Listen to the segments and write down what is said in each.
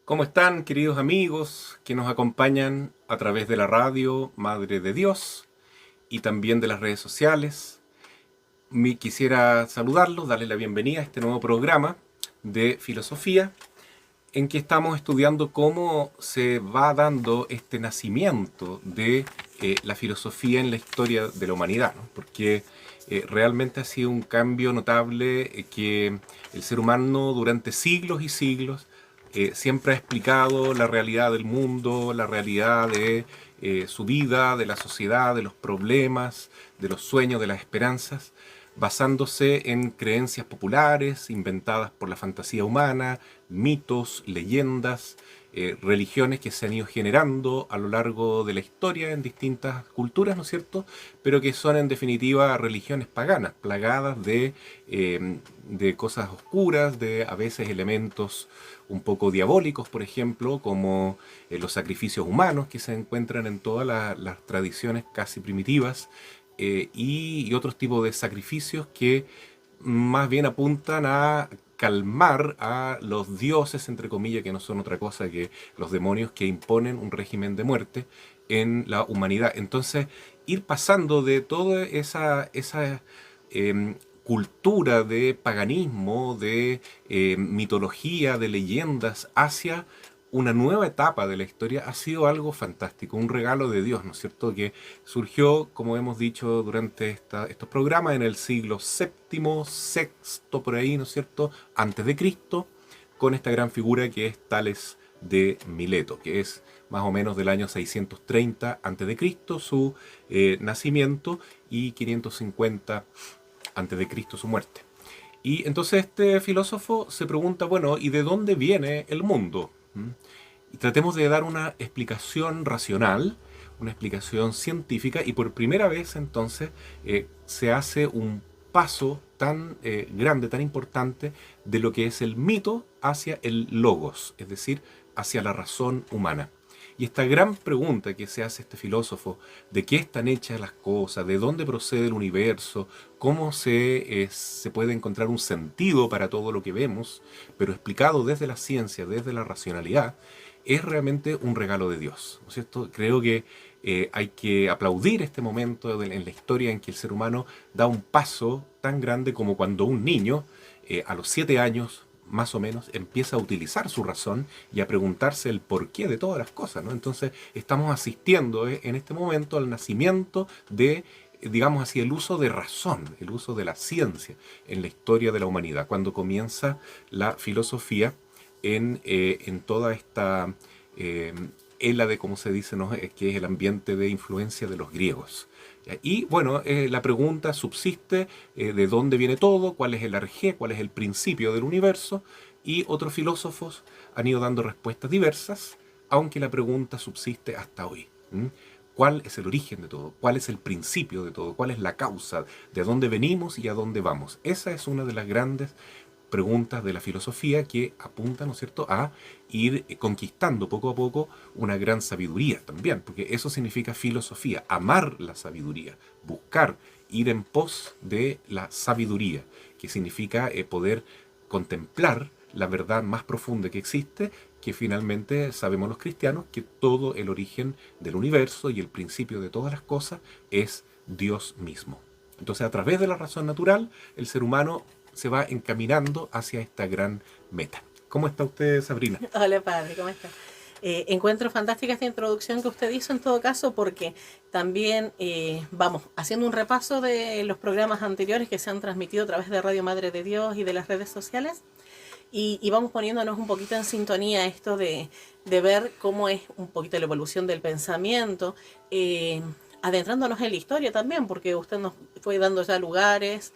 ¿Cómo están, queridos amigos que nos acompañan a través de la radio Madre de Dios y también de las redes sociales? Quisiera saludarlos, darles la bienvenida a este nuevo programa de filosofía en que estamos estudiando cómo se va dando este nacimiento de la filosofía en la historia de la humanidad, ¿no? Porque realmente ha sido un cambio notable que el ser humano durante siglos y siglos siempre ha explicado la realidad del mundo, la realidad de su vida, de la sociedad, de los problemas, de los sueños, de las esperanzas, basándose en creencias populares inventadas por la fantasía humana, mitos, leyendas, religiones que se han ido generando a lo largo de la historia en distintas culturas, ¿no es cierto? Pero que son en definitiva religiones paganas, plagadas de cosas oscuras, de a veces elementos un poco diabólicos, por ejemplo, como los sacrificios humanos que se encuentran en todas las tradiciones casi primitivas, y otros tipos de sacrificios que más bien apuntan a calmar a los dioses, entre comillas, que no son otra cosa que los demonios que imponen un régimen de muerte en la humanidad. Entonces, ir pasando de toda cultura de paganismo, de mitología, de leyendas, hacia una nueva etapa de la historia ha sido algo fantástico, un regalo de Dios, ¿no es cierto? Que surgió, como hemos dicho durante estos programas, en el siglo séptimo, sexto, por ahí, ¿no es cierto? Antes de Cristo, con esta gran figura que es Tales de Mileto, que es más o menos del año 630 antes de Cristo, su nacimiento, y 550 antes de Cristo, su muerte. Y entonces este filósofo se pregunta, bueno, ¿y de dónde viene el mundo? Y tratemos de dar una explicación racional, una explicación científica, y por primera vez entonces se hace un paso tan grande, tan importante, de lo que es el mito hacia el logos, es decir, hacia la razón humana. Y esta gran pregunta que se hace este filósofo, de qué están hechas las cosas, de dónde procede el universo, cómo se puede encontrar un sentido para todo lo que vemos, pero explicado desde la ciencia, desde la racionalidad, es realmente un regalo de Dios, ¿no es cierto? Creo que hay que aplaudir este momento en la historia en que el ser humano da un paso tan grande como cuando un niño, a los 7 años, más o menos, empieza a utilizar su razón y a preguntarse el porqué de todas las cosas, ¿no? Entonces estamos asistiendo en este momento al nacimiento de, digamos así, el uso de razón, el uso de la ciencia en la historia de la humanidad, cuando comienza la filosofía en toda esta eh, de, como se dice, ¿no? Que es el ambiente de influencia de los griegos. Y bueno, la pregunta subsiste, de dónde viene todo, cuál es el arjé, cuál es el principio del universo, y otros filósofos han ido dando respuestas diversas, aunque la pregunta subsiste hasta hoy. ¿Cuál es el origen de todo? ¿Cuál es el principio de todo? ¿Cuál es la causa? ¿De dónde venimos y a dónde vamos? Esa es una de las grandes preguntas de la filosofía que apuntan, ¿no es cierto?, a ir conquistando poco a poco una gran sabiduría también, porque eso significa filosofía, amar la sabiduría, buscar, ir en pos de la sabiduría, que significa poder contemplar la verdad más profunda que existe, que finalmente sabemos los cristianos que todo el origen del universo y el principio de todas las cosas es Dios mismo. Entonces, a través de la razón natural, el ser humano se va encaminando hacia esta gran meta. ¿Cómo está usted, Sabrina? Hola, padre, ¿cómo está? Encuentro fantástica esta introducción que usted hizo en todo caso porque también vamos haciendo un repaso de los programas anteriores que se han transmitido a través de Radio Madre de Dios y de las redes sociales y vamos poniéndonos un poquito en sintonía esto de ver cómo es un poquito la evolución del pensamiento, adentrándonos en la historia también, porque usted nos fue dando ya lugares,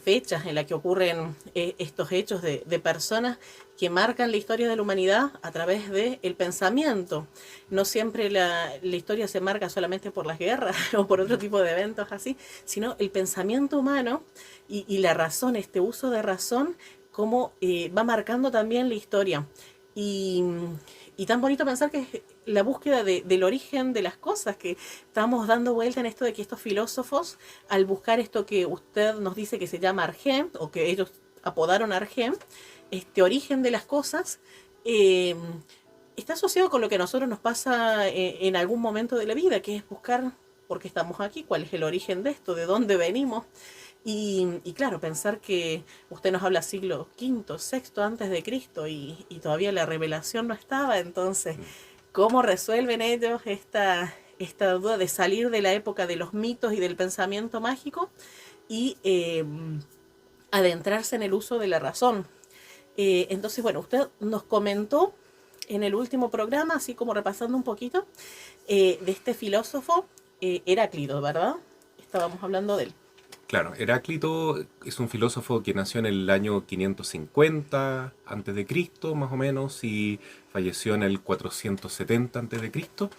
fechas en las que ocurren estos hechos de personas que marcan la historia de la humanidad a través del pensamiento. No siempre la historia se marca solamente por las guerras o por otro tipo de eventos así, sino el pensamiento humano y la razón, este uso de razón, cómo va marcando también la historia. Y, y tan bonito pensar que es la búsqueda del origen de las cosas, que estamos dando vuelta en esto de que estos filósofos, al buscar esto que usted nos dice que se llama Argem, o que ellos apodaron Argem, este origen de las cosas, eh, está asociado con lo que a nosotros nos pasa en algún momento de la vida, que es buscar por qué estamos aquí, cuál es el origen de esto, de dónde venimos. Y claro, pensar que usted nos habla siglo V, sexto antes de Cristo y todavía la revelación no estaba, entonces, ¿cómo resuelven ellos esta duda de salir de la época de los mitos y del pensamiento mágico y adentrarse en el uso de la razón? Entonces, bueno, usted nos comentó en el último programa, así como repasando un poquito, de este filósofo Heráclito, ¿verdad? Estábamos hablando de él. Claro, Heráclito es un filósofo que nació en el año 550 antes de Cristo, más o menos, y falleció en el 470 antes de Cristo.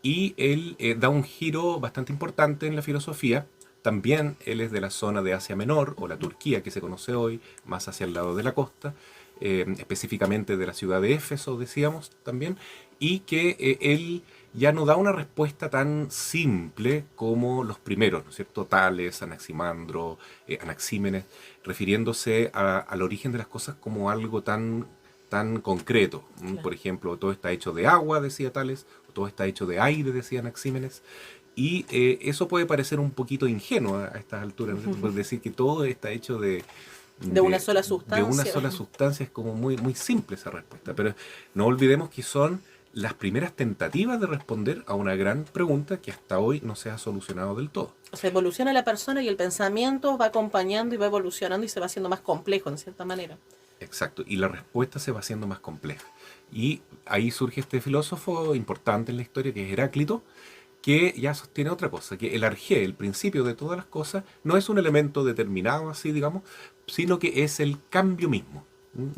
Y él da un giro bastante importante en la filosofía. También él es de la zona de Asia Menor, o la Turquía que se conoce hoy, más hacia el lado de la costa, específicamente de la ciudad de Éfeso, decíamos también, y que él ya no da una respuesta tan simple como los primeros, ¿no es cierto? Tales, Anaximandro, Anaxímenes, refiriéndose al origen de las cosas como algo tan concreto. Claro. Por ejemplo, todo está hecho de agua, decía Tales, o todo está hecho de aire, decía Anaxímenes. Y eso puede parecer un poquito ingenuo a estas alturas, ¿no es cierto? Pues decir que todo está hecho De una sola de una sustancia. sola sustancia es como muy simple esa respuesta. Pero no olvidemos que son las primeras tentativas de responder a una gran pregunta que hasta hoy no se ha solucionado del todo. O sea, evoluciona la persona y el pensamiento va acompañando y va evolucionando y se va haciendo más complejo, en cierta manera. Exacto, y la respuesta se va haciendo más compleja. Y ahí surge este filósofo importante en la historia que es Heráclito, que ya sostiene otra cosa, que el arjé, el principio de todas las cosas, no es un elemento determinado así, digamos, sino que es el cambio mismo.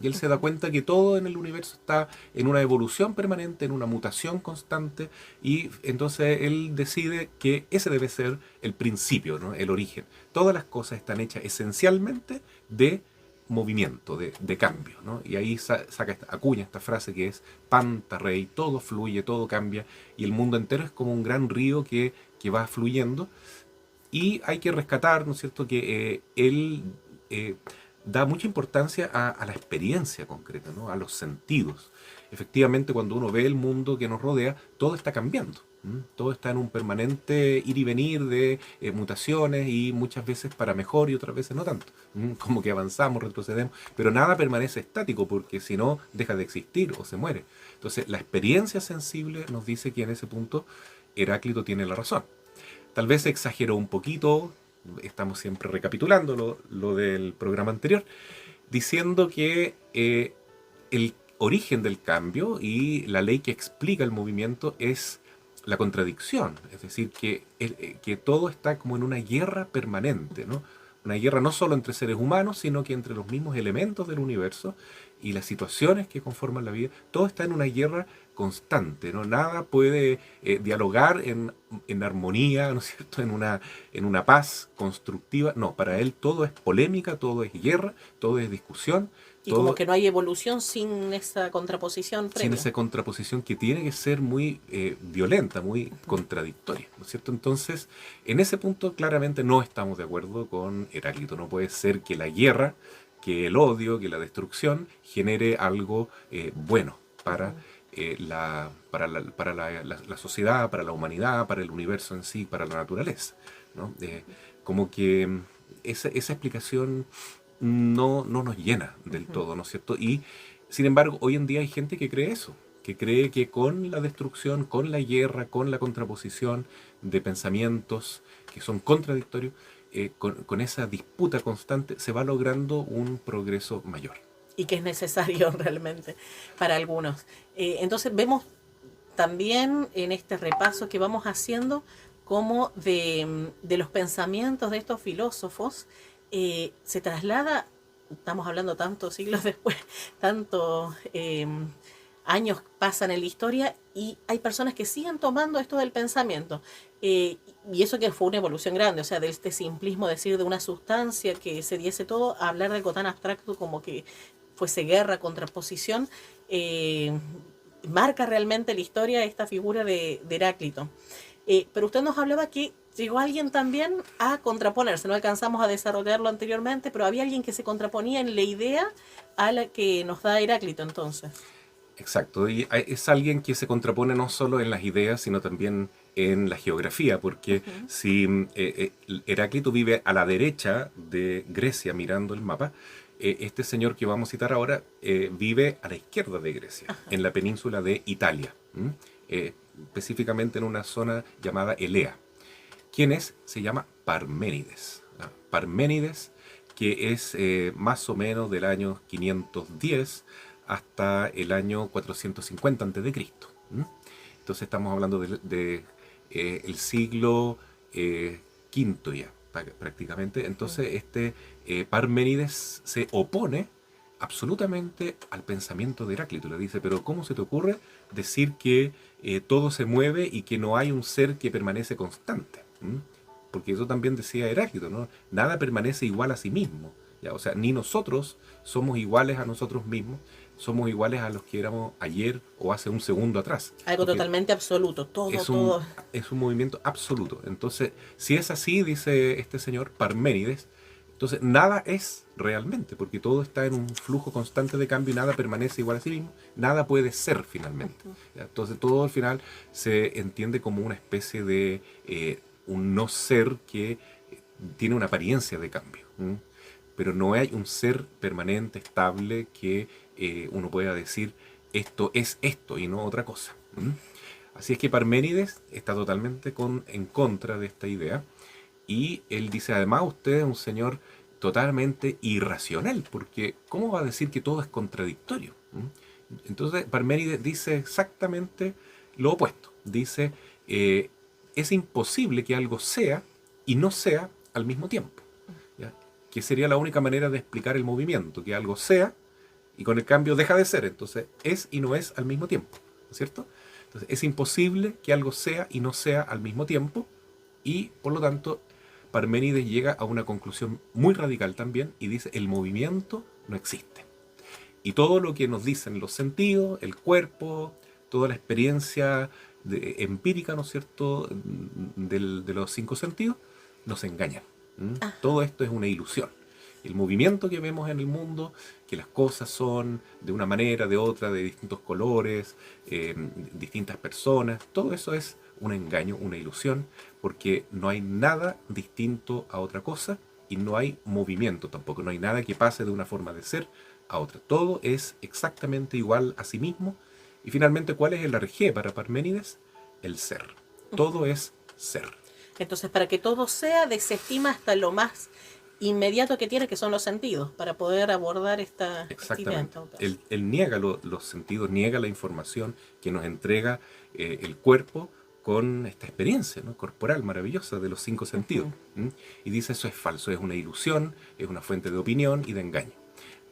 Y él se da cuenta que todo en el universo está en una evolución permanente, en una mutación constante, y entonces él decide que ese debe ser el principio, ¿no? El origen. Todas las cosas están hechas esencialmente de movimiento, de cambio, ¿no? Y ahí saca acuña esta frase que es Panta Rey, todo fluye, todo cambia, y el mundo entero es como un gran río que va fluyendo, y hay que rescatar, ¿no es cierto?, que él da mucha importancia a la experiencia concreta, ¿no? A los sentidos. Efectivamente, cuando uno ve el mundo que nos rodea, todo está cambiando. Todo está en un permanente ir y venir de mutaciones y muchas veces para mejor y otras veces no tanto. Como que avanzamos, retrocedemos, pero nada permanece estático porque si no deja de existir o se muere. Entonces la experiencia sensible nos dice que en ese punto Heráclito tiene la razón. Tal vez se exageró un poquito, estamos siempre recapitulando lo del programa anterior, diciendo que el origen del cambio y la ley que explica el movimiento es la contradicción, es decir, que todo está como en una guerra permanente, ¿no? Una guerra no solo entre seres humanos, sino que entre los mismos elementos del universo y las situaciones que conforman la vida, todo está en una guerra constante, ¿no? Nada puede dialogar en armonía, ¿no es cierto?, en una paz constructiva. No, para él todo es polémica, todo es guerra, todo es discusión, Y como todo que no hay evolución sin esa contraposición sin previa. esa contraposición que tiene que ser muy violenta, muy contradictoria, ¿no es cierto? Entonces, en ese punto claramente no estamos de acuerdo con Heráclito. No puede ser que la guerra, que el odio, que la destrucción genere algo bueno para, la sociedad, para la humanidad, para el universo en sí, para la naturaleza, ¿no? Como que esa explicación no nos llena del todo, ¿no es cierto? Y sin embargo, hoy en día hay gente que cree eso, que cree que con la destrucción, con la guerra, con la contraposición de pensamientos que son contradictorios, con esa disputa constante se va logrando un progreso mayor. Y que es necesario realmente para algunos. Entonces vemos también en este repaso que vamos haciendo cómo de los pensamientos de estos filósofos se traslada, estamos hablando tantos siglos después, tantos años pasan en la historia y hay personas que siguen tomando esto del pensamiento. Y eso que fue una evolución grande, o sea, de este simplismo, decir de una sustancia que se diese todo, a hablar de algo tan abstracto como que fuese guerra, contraposición, marca realmente la historia esta figura de Heráclito. Pero usted nos hablaba que llegó alguien también a contraponerse, no alcanzamos a desarrollarlo anteriormente, pero había alguien que se contraponía en la idea a la que nos da Heráclito entonces. Exacto, y es alguien que se contrapone no solo en las ideas, sino también en la geografía, porque Ujú. si Heráclito vive a la derecha de Grecia mirando el mapa, este señor que vamos a citar ahora vive a la izquierda de Grecia, en la península de Italia, ¿m? Específicamente en una zona llamada Elea. ¿Quién es? Se llama Parménides. ¿Ah? Parménides, que es más o menos del año 510 hasta el año 450 a.C. Entonces estamos hablando el siglo quinto ya, prácticamente. Ujú. Entonces Parménides se opone absolutamente al pensamiento de Heráclito. Le dice, pero ¿cómo se te ocurre decir que todo se mueve y que no hay un ser que permanece constante? ¿Mm? Porque eso también decía Heráclito, ¿no? Nada permanece igual a sí mismo. ¿Ya? O sea, ni nosotros somos iguales a nosotros mismos, somos iguales a los que éramos ayer o hace un segundo atrás. Algo Porque totalmente absoluto, todo, es un, todo. es un movimiento absoluto. Entonces, si es así, dice este señor Parménides, entonces nada es realmente, porque todo está en un flujo constante de cambio y nada permanece igual a sí mismo, nada puede ser finalmente. Ujú. ¿Ya? Entonces todo al final se entiende como una especie de un no ser que tiene una apariencia de cambio. ¿M? Pero no hay un ser permanente, estable, que uno pueda decir esto es esto y no otra cosa. ¿M? Así es que Parménides está totalmente en contra de esta idea y él dice, además usted es un señor totalmente irracional, porque ¿cómo va a decir que todo es contradictorio? ¿Mm? Entonces Parménides dice exactamente lo opuesto. Dice, eh, es imposible que algo sea y no sea al mismo tiempo. ¿Ya? Que sería la única manera de explicar el movimiento, que algo sea y con el cambio deja de ser. Entonces es y no es al mismo tiempo. ¿No es cierto? Entonces es imposible que algo sea y no sea al mismo tiempo y por lo tanto Parménides llega a una conclusión muy radical también y dice el movimiento no existe. Y todo lo que nos dicen los sentidos, el cuerpo, toda la experiencia empírica, ¿no es cierto?, de los cinco sentidos, nos engañan. ¿M? Todo esto es una ilusión. El movimiento que vemos en el mundo, que las cosas son de una manera, de otra, de distintos colores, distintas personas, todo eso es un engaño, una ilusión, porque no hay nada distinto a otra cosa y no hay movimiento tampoco, no hay nada que pase de una forma de ser a otra. Todo es exactamente igual a sí mismo. Y finalmente, ¿cuál es el arjé para Parménides? El ser. Todo es ser. Entonces, para que todo sea, desestima hasta lo más inmediato que tiene, que son los sentidos, para poder abordar esta idea en Exactamente. todo caso. Él niega los sentidos, niega la información que nos entrega el cuerpo con esta experiencia, ¿no?, corporal maravillosa de los cinco sentidos. Ujú. ¿M? Y dice eso es falso, es una ilusión, es una fuente de opinión y de engaño.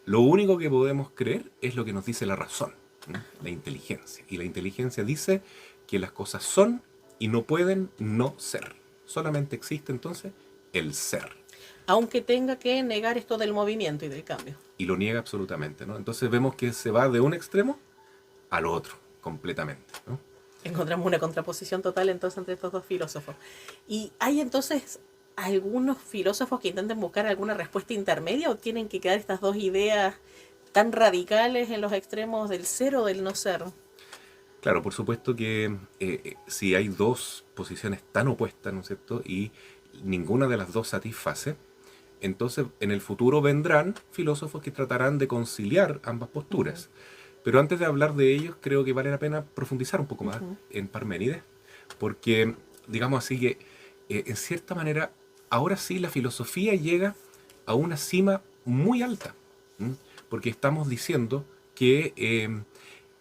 Lo único que podemos creer es lo que nos dice la razón, ¿m? La inteligencia. Y la inteligencia dice que las cosas son y no pueden no ser. Solamente existe entonces el ser. Aunque tenga que negar esto del movimiento y del cambio. Y lo niega absolutamente, ¿no? Entonces vemos que se va de un extremo al otro, completamente, ¿no? Encontramos una contraposición total entonces entre estos dos filósofos. ¿Y hay entonces algunos filósofos que intenten buscar alguna respuesta intermedia o tienen que quedar estas dos ideas tan radicales en los extremos del ser o del no ser? Claro, por supuesto que si hay dos posiciones tan opuestas, ¿no es cierto? Y ninguna de las dos satisface, entonces en el futuro vendrán filósofos que tratarán de conciliar ambas Ujú, posturas. Pero antes de hablar de ellos, creo que vale la pena profundizar un poco más ujú. en Parménides, porque, digamos así, que en cierta manera, ahora sí la filosofía llega a una cima muy alta, ¿m? Porque estamos diciendo que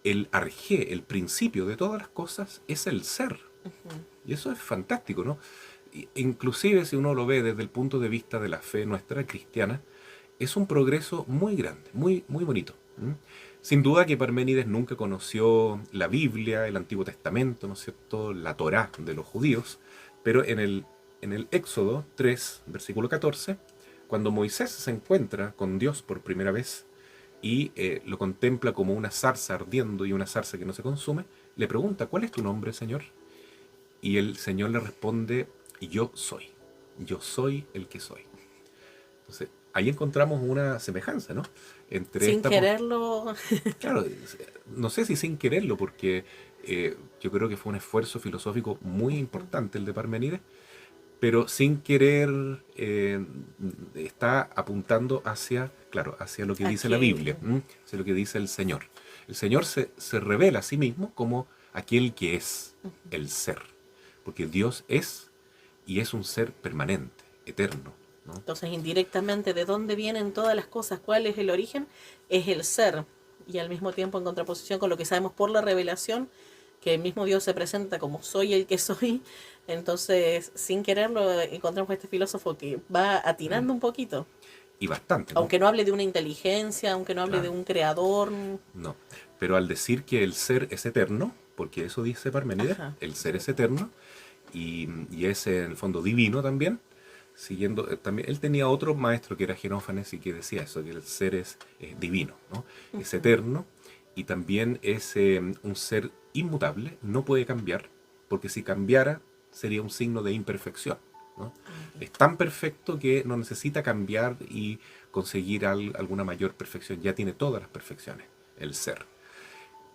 el arjé, el principio de todas las cosas, es el ser. Y eso es fantástico, ¿no? Inclusive si uno lo ve desde el punto de vista de la fe nuestra cristiana, es un progreso muy grande, muy, muy bonito. ¿M? Sin duda que Parménides nunca conoció la Biblia, el Antiguo Testamento, ¿no es cierto?, la Torá de los judíos, pero en el Éxodo 3, versículo 14, cuando Moisés se encuentra con Dios por primera vez y lo contempla como una zarza ardiendo y una zarza que no se consume, le pregunta, ¿cuál es tu nombre, Señor? Y el Señor le responde, yo soy el que soy. Entonces, ahí encontramos una semejanza, ¿no? Entre Sin esta, quererlo. claro, no sé si sin quererlo, porque yo creo que fue un esfuerzo filosófico muy importante el de Parmenides, pero sin querer está apuntando hacia, claro, hacia lo que dice la Aquel. Biblia, ¿m? Hacia lo que dice el Señor. El Señor se revela a sí mismo como aquel que es el ser, porque Dios es y es un ser permanente, eterno, ¿no? Entonces, indirectamente, ¿de dónde vienen todas las cosas? ¿Cuál es el origen? Es el ser. Y al mismo tiempo, en contraposición con lo que sabemos por la revelación, que el mismo Dios se presenta como soy el que soy. Entonces, sin quererlo, encontramos a este filósofo que va atinando un poquito. Y bastante, ¿no? Aunque no hable de una inteligencia, aunque no hable de Claro, un creador. no. Pero al decir que el ser es eterno, porque eso dice Parmenides, Ajá. el ser es eterno, y es en el fondo divino también, siguiendo, también, él tenía otro maestro que era Genófanes y que decía eso, que el ser es divino, ¿no? Es eterno y también es un ser inmutable, no puede cambiar, porque si cambiara sería un signo de imperfección, ¿no? Es tan perfecto que no necesita cambiar y conseguir alguna mayor perfección, ya tiene todas las perfecciones, el ser.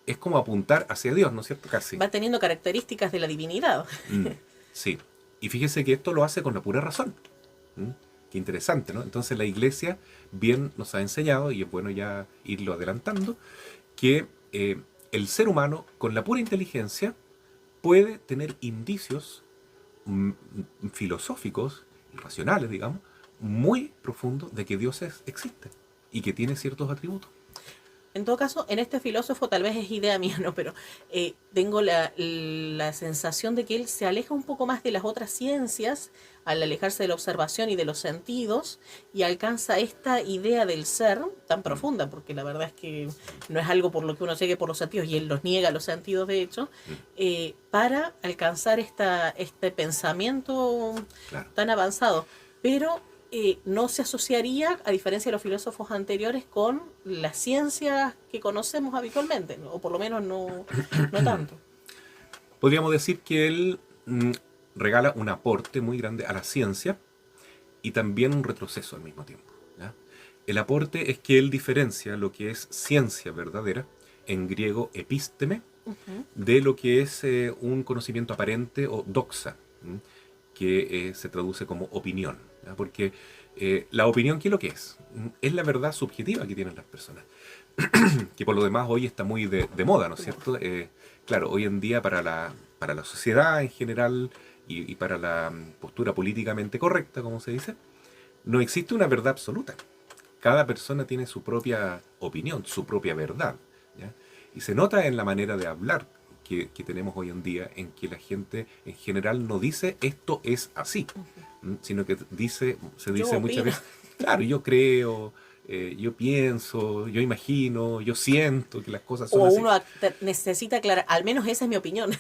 Es como apuntar hacia Dios, ¿no es cierto? Casi. Va teniendo características de la divinidad. Mm, sí. Y fíjese que esto lo hace con la pura razón. ¿Mm? Qué interesante, ¿no? Entonces la iglesia bien nos ha enseñado, y es bueno ya irlo adelantando, que el ser humano con la pura inteligencia puede tener indicios filosóficos y racionales, digamos, muy profundos de que Dios existe y que tiene ciertos atributos. En todo caso, en este filósofo tal vez es idea mía, ¿no? Pero tengo la sensación de que él se aleja un poco más de las otras ciencias al alejarse de la observación y de los sentidos y alcanza esta idea del ser tan Mm, profunda, porque la verdad es que no es algo por lo que uno llegue por los sentidos y él los niega los sentidos de hecho, mm, para alcanzar este pensamiento claro. tan avanzado. Pero no se asociaría, a diferencia de los filósofos anteriores, con las ciencias que conocemos habitualmente, ¿no? O por lo menos no tanto. Podríamos decir que él regala un aporte muy grande a la ciencia y también un retroceso al mismo tiempo, ¿ya? El aporte es que él diferencia lo que es ciencia verdadera, en griego epísteme, Ujú. de lo que es un conocimiento aparente o doxa, ¿m? Que se traduce como opinión, ¿ya? Porque la opinión, ¿qué es lo que es? Es la verdad subjetiva que tienen las personas, que por lo demás hoy está muy de moda, ¿no es cierto? Claro, hoy en día para la sociedad en general y para la postura políticamente correcta, como se dice, no existe una verdad absoluta. Cada persona tiene su propia opinión, su propia verdad, ¿ya? Y se nota en la manera de hablar que tenemos hoy en día, en que la gente en general no dice esto es así, sino que se Yo dice muchas opino. veces, claro, yo creo, yo pienso, yo imagino, yo siento que las cosas son O así. uno necesita aclarar, al menos esa es mi opinión,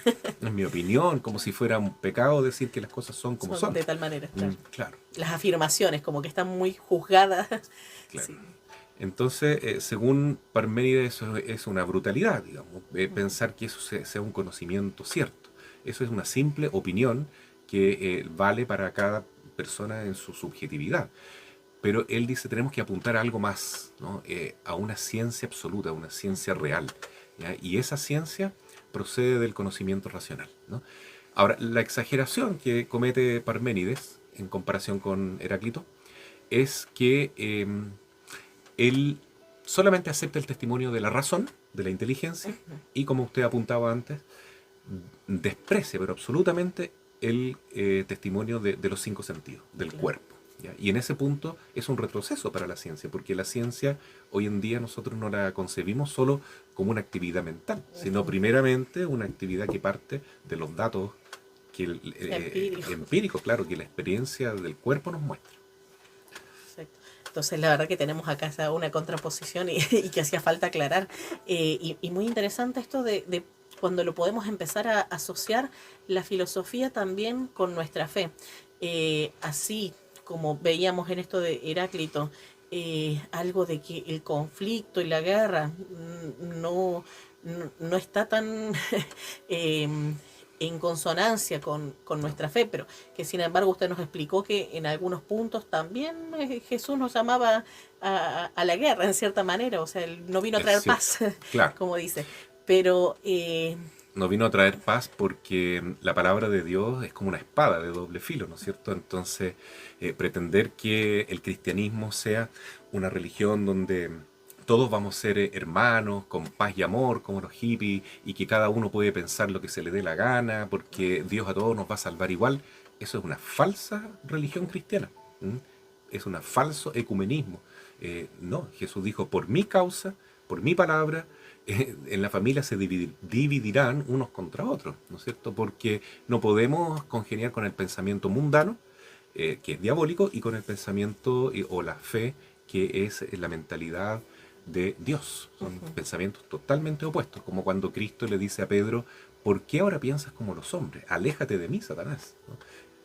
En mi opinión, como si fuera un pecado decir que las cosas son como son son. de tal manera, claro. Claro, Las afirmaciones, como que están muy juzgadas. claro. Sí. Entonces, según Parménides, eso es una brutalidad, digamos, pensar que eso sea un conocimiento cierto. Eso es una simple opinión que vale para cada persona en su subjetividad. Pero él dice, tenemos que apuntar a algo más, ¿no? A una ciencia absoluta, a una ciencia real, ¿ya? Y esa ciencia procede del conocimiento racional, ¿no? Ahora, la exageración que comete Parménides en comparación con Heráclito es que él solamente acepta el testimonio de la razón, de la inteligencia, y como usted apuntaba antes, desprecia, pero absolutamente, el testimonio de los cinco sentidos, del Claro. cuerpo, ¿ya? Y en ese punto es un retroceso para la ciencia, porque la ciencia hoy en día nosotros no la concebimos solo como una actividad mental, sino primeramente una actividad que parte de los datos Empírico. empíricos, claro, que la experiencia del cuerpo nos muestra. Perfecto. Entonces, la verdad que tenemos acá una contraposición y que hacía falta aclarar. Y muy interesante esto de cuando lo podemos empezar a asociar la filosofía también con nuestra fe. Así como veíamos en esto de Heráclito, algo de que el conflicto y la guerra no está tan eh, en consonancia con nuestra fe, pero que sin embargo usted nos explicó que en algunos puntos también Jesús nos llamaba a la guerra, en cierta manera, o sea, él no vino a Es traer cierto, paz, claro. como dice, pero No vino a traer paz porque la palabra de Dios es como una espada de doble filo, ¿no es cierto? Entonces, pretender que el cristianismo sea una religión donde todos vamos a ser hermanos, con paz y amor, como los hippies, y que cada uno puede pensar lo que se le dé la gana, porque Dios a todos nos va a salvar igual, eso es una falsa religión cristiana. ¿Mm? Es un falso ecumenismo. No, Jesús dijo, por mi causa, por mi palabra, en la familia se dividirán unos contra otros, ¿no es cierto? Porque no podemos congeniar con el pensamiento mundano, que es diabólico, y con el pensamiento o la fe, que es la mentalidad de Dios. Son pensamientos totalmente opuestos, como cuando Cristo le dice a Pedro, ¿por qué ahora piensas como los hombres? Aléjate de mí, Satanás, ¿no?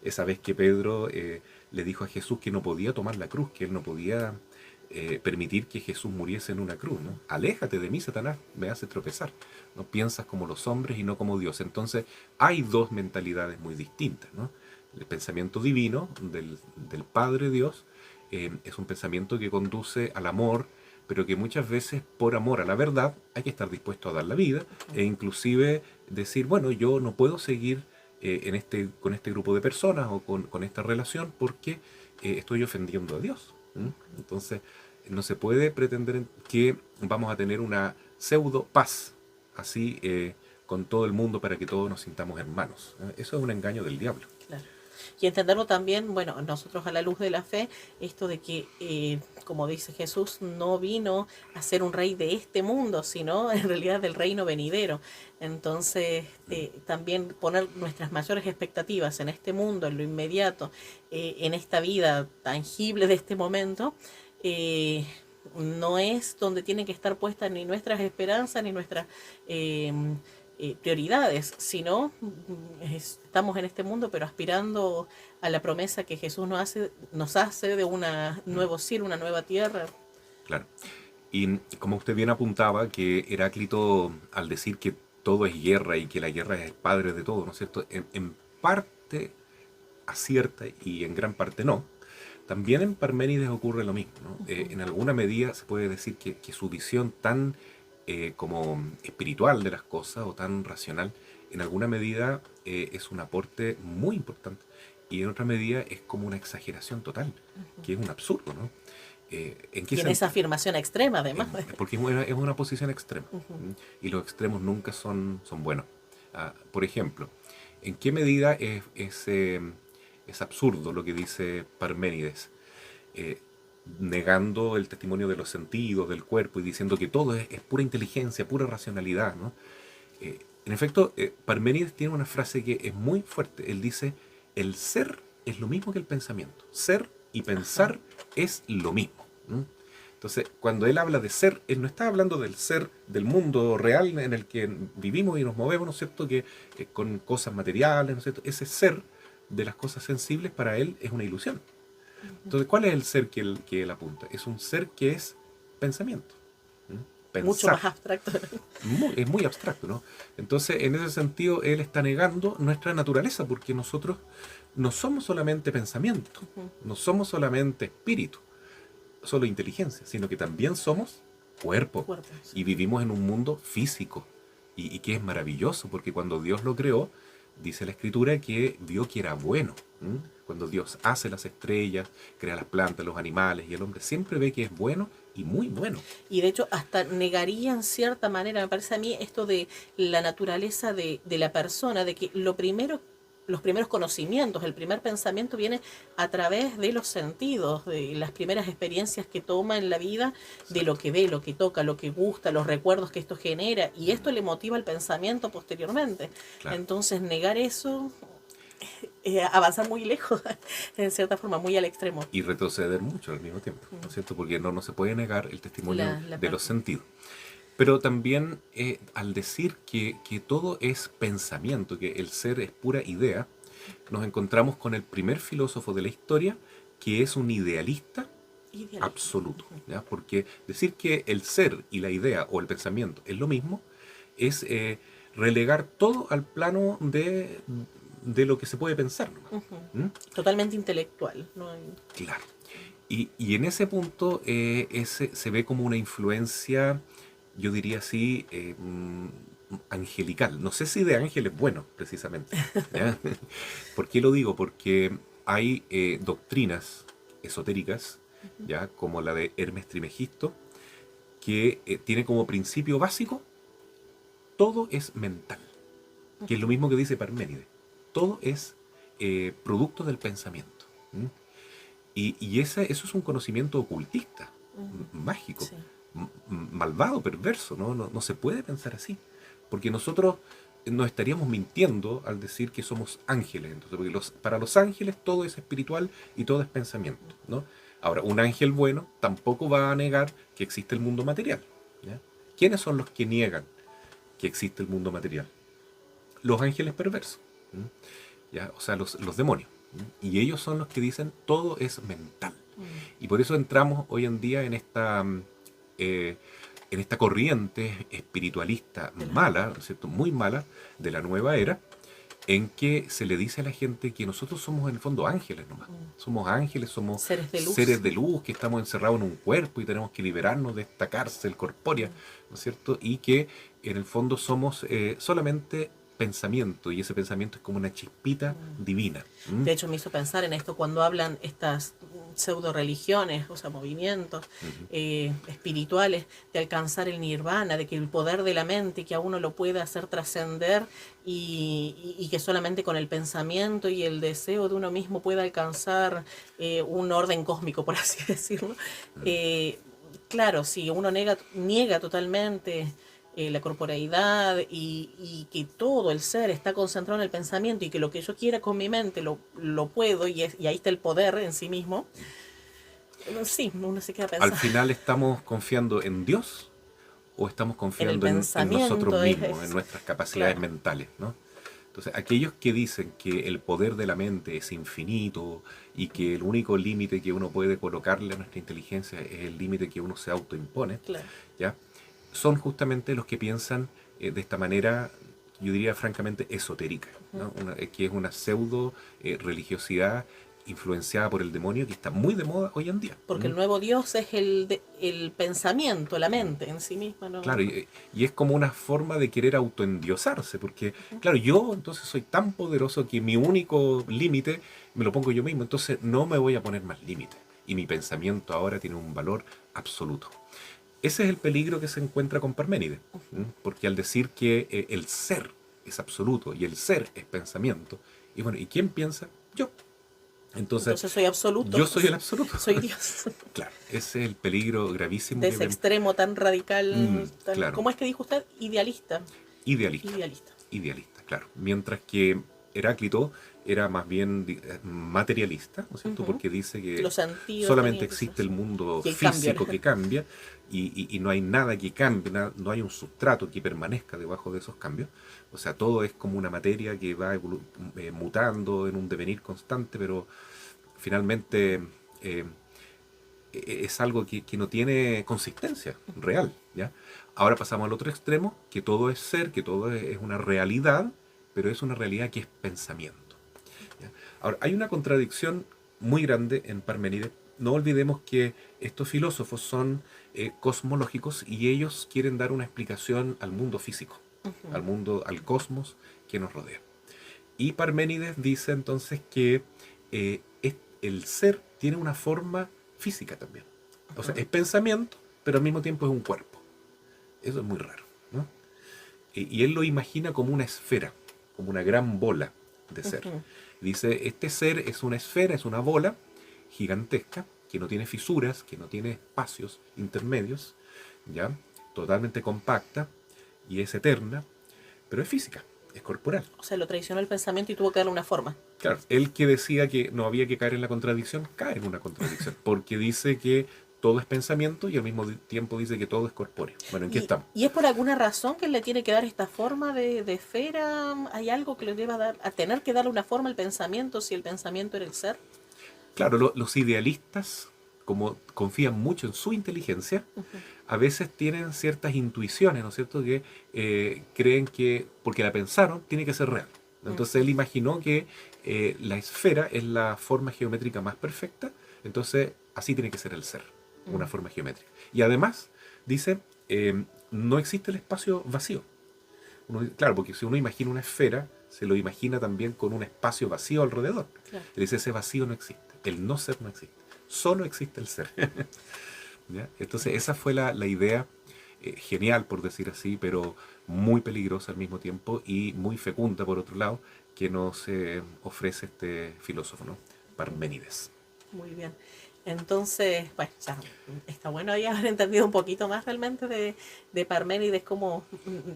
Esa vez que Pedro le dijo a Jesús que no podía tomar la cruz, que él no podía permitir que Jesús muriese en una cruz, ¿no? Aléjate de mí, Satanás, me hace tropezar. No piensas como los hombres y no como Dios. Entonces hay dos mentalidades muy distintas, ¿no? El pensamiento divino del Padre Dios es un pensamiento que conduce al amor, pero que muchas veces por amor a la verdad hay que estar dispuesto a dar la vida e inclusive decir, bueno, yo no puedo seguir con este grupo de personas o con esta relación porque estoy ofendiendo a Dios. ¿Mm? Entonces, no se puede pretender que vamos a tener una pseudo paz así con todo el mundo para que todos nos sintamos hermanos. Eso es un engaño del diablo. claro. Y entenderlo también, bueno, nosotros a la luz de la fe, esto de que, como dice Jesús, no vino a ser un rey de este mundo, sino en realidad del reino venidero. Entonces, también poner nuestras mayores expectativas en este mundo, en lo inmediato, en esta vida tangible de este momento, no es donde tienen que estar puestas ni nuestras esperanzas ni nuestras prioridades, sino estamos en este mundo, pero aspirando a la promesa que Jesús nos hace de un nuevo cielo, una nueva tierra. Claro. Y como usted bien apuntaba, que Heráclito, al decir que todo es guerra y que la guerra es el padre de todo, ¿no es cierto? En parte acierta y en gran parte no. También en Parménides ocurre lo mismo, ¿no? En alguna medida se puede decir que su visión tan como espiritual de las cosas o tan racional, en alguna medida es un aporte muy importante y en otra medida es como una exageración total, que es un absurdo, ¿no? ¿En qué Y en esa afirmación extrema, además. Porque es una posición extrema. Y los extremos nunca son buenos. Por ejemplo, ¿en qué medida es absurdo lo que dice Parménides? Negando el testimonio de los sentidos, del cuerpo, y diciendo que todo es pura inteligencia, pura racionalidad, ¿no? En efecto, Parménides tiene una frase que es muy fuerte. Él dice, el ser es lo mismo que el pensamiento. Ser y pensar es lo mismo. ¿No? Entonces, cuando él habla de ser, él no está hablando del ser del mundo real en el que vivimos y nos movemos, ¿no es cierto?, que con cosas materiales, ¿no es cierto? Ese ser de las cosas sensibles para él es una ilusión. Entonces, ¿cuál es el ser que él apunta? Es un ser que es pensamiento. Pensar. Mucho más abstracto. Es muy abstracto, ¿no? Entonces, en ese sentido, él está negando nuestra naturaleza, porque nosotros no somos solamente pensamiento, no somos solamente espíritu, solo inteligencia, sino que también somos cuerpo. Sí. Y vivimos en un mundo físico, y que es maravilloso, porque cuando Dios lo creó, dice la Escritura que vio que era bueno. Cuando Dios hace las estrellas, crea las plantas, los animales, y el hombre siempre ve que es bueno y muy bueno. Y de hecho hasta negaría en cierta manera, me parece a mí, esto de la naturaleza de la persona, de que los primeros conocimientos, el primer pensamiento viene a través de los sentidos, de las primeras experiencias que toma en la vida, de lo que ve, lo que toca, lo que gusta, los recuerdos que esto genera, y esto le motiva el pensamiento posteriormente. Claro. Entonces negar eso, avanzar muy lejos, en cierta forma, muy al extremo. Y retroceder mucho al mismo tiempo, ¿no es cierto? Porque no se puede negar el testimonio de los sentidos. Pero también al decir que todo es pensamiento, que el ser es pura idea, nos encontramos con el primer filósofo de la historia que es un idealista absoluto. ¿Ya? Porque decir que el ser y la idea o el pensamiento es lo mismo es relegar todo al plano de lo que se puede pensar nomás. ¿Mm? Totalmente intelectual. No hay... Claro. Y en ese punto se ve como una influencia, yo diría así, angelical. No sé si de ángeles buenos, precisamente. ¿Ya? ¿Por qué lo digo? Porque hay doctrinas esotéricas, ya como la de Hermes Trismegisto, que tiene como principio básico, todo es mental, que es lo mismo que dice Parménides. Todo es producto del pensamiento. ¿Mm? Eso es un conocimiento ocultista, mágico, Sí. malvado, perverso, ¿no? No se puede pensar así, porque nosotros nos estaríamos mintiendo al decir que somos ángeles, entonces, porque para los ángeles todo es espiritual y todo es pensamiento, ¿no? Ahora, un ángel bueno tampoco va a negar que existe el mundo material, ¿ya? ¿Quiénes son los que niegan que existe el mundo material? Los ángeles perversos, ¿m? ¿Ya? O sea, los demonios. ¿M? Y ellos son los que dicen todo es mental. Y por eso entramos hoy en día eh, en esta corriente espiritualista mala, ¿no es cierto? Muy mala, de la nueva era, en que se le dice a la gente que nosotros somos en el fondo ángeles nomás. Somos ángeles, somos seres de luz que estamos encerrados en un cuerpo y tenemos que liberarnos de esta cárcel corpórea, ¿no es cierto? Y que en el fondo somos solamente pensamiento, y ese pensamiento es como una chispita divina. ¿Mm? De hecho, me hizo pensar en esto cuando hablan estas pseudo religiones, o sea, movimientos espirituales, de alcanzar el nirvana, de que el poder de la mente, que a uno lo puede hacer trascender y que solamente con el pensamiento y el deseo de uno mismo puede alcanzar un orden cósmico, por así decirlo. Claro, si uno niega totalmente la corporeidad y que todo el ser está concentrado en el pensamiento y que lo que yo quiera con mi mente lo puedo y ahí está el poder en sí mismo, sí, uno se queda Al pensando. final estamos confiando en Dios o estamos En el confiando en nosotros pensamiento mismos, en nuestras capacidades claro. mentales, ¿no? Entonces, aquellos que dicen que el poder de la mente es infinito y que el único límite que uno puede colocarle a nuestra inteligencia es el límite que uno se autoimpone, Claro. ¿ya? Son justamente los que piensan de esta manera, yo diría francamente esotérica, ¿no? Que es una pseudo religiosidad influenciada por el demonio que está muy de moda hoy en día. Porque ¿Mm? el nuevo Dios es el pensamiento, la mente en sí misma, ¿no? Claro, y es como una forma de querer autoendiosarse, porque, claro, yo entonces soy tan poderoso que mi único límite me lo pongo yo mismo, entonces no me voy a poner más límites. Y mi pensamiento ahora tiene un valor absoluto. Ese es el peligro que se encuentra con Parménides, porque al decir que el ser es absoluto y el ser es pensamiento, y bueno, ¿y quién piensa? Yo. Entonces, Entonces soy absoluto, yo soy el absoluto. soy Dios. Claro, ese es el peligro gravísimo De que ese vemos. extremo tan radical, Claro, ¿cómo es que dijo usted? Idealista. idealista. Idealista. Idealista, claro. Mientras que Heráclito era más bien materialista, ¿no es cierto? Porque dice que Los sentidos solamente tenían que ser existe el así. mundo Y el cambio. físico que cambia y no hay nada que cambie, no hay un sustrato que permanezca debajo de esos cambios. O sea, todo es como una materia que va mutando en un devenir constante, pero finalmente es algo que no tiene consistencia real, ¿ya? Ahora pasamos al otro extremo, que todo es ser, que todo es una realidad, pero es una realidad que es pensamiento, ¿ya? Ahora, hay una contradicción muy grande en Parménides. No olvidemos que estos filósofos son cosmológicos y ellos quieren dar una explicación al mundo físico, al mundo, al cosmos que nos rodea. Y Parménides dice entonces que el ser tiene una forma física también. O sea, es pensamiento, pero al mismo tiempo es un cuerpo. Eso es muy raro, ¿no? Y él lo imagina como una esfera, como una gran bola de ser. Dice, este ser es una esfera, es una bola gigantesca, que no tiene fisuras, que no tiene espacios intermedios, ¿ya? Totalmente compacta y es eterna, pero es física, es corporal. O sea, lo traicionó el pensamiento y tuvo que darle una forma. Claro, él que decía que no había que caer en la contradicción, cae en una contradicción, porque dice que todo es pensamiento y al mismo tiempo dice que todo es corpóreo. Bueno, ¿en qué estamos? ¿Y es por alguna razón que él le tiene que dar esta forma de esfera? ¿Hay algo que le deba dar, a tener que darle una forma al pensamiento si el pensamiento era el ser? Claro, los idealistas como confían mucho en su inteligencia, Ujú. a veces tienen ciertas intuiciones, ¿no es cierto?, que creen que, porque la pensaron, tiene que ser real. Entonces él imaginó que la esfera es la forma geométrica más perfecta, entonces así tiene que ser el ser, una Mm. forma geométrica. Y además, dice, no existe el espacio vacío. Claro, porque si uno imagina una esfera, se lo imagina también con un espacio vacío alrededor. Claro. Él dice, ese vacío no existe, el no ser no existe, solo existe el ser. ¿Ya? Entonces esa fue la idea genial, por decir así, pero muy peligrosa al mismo tiempo y muy fecunda, por otro lado, que nos ofrece este filósofo, ¿no? Parménides. Muy bien. Entonces, bueno, ya está bueno ya haber entendido un poquito más realmente de Parménides, cómo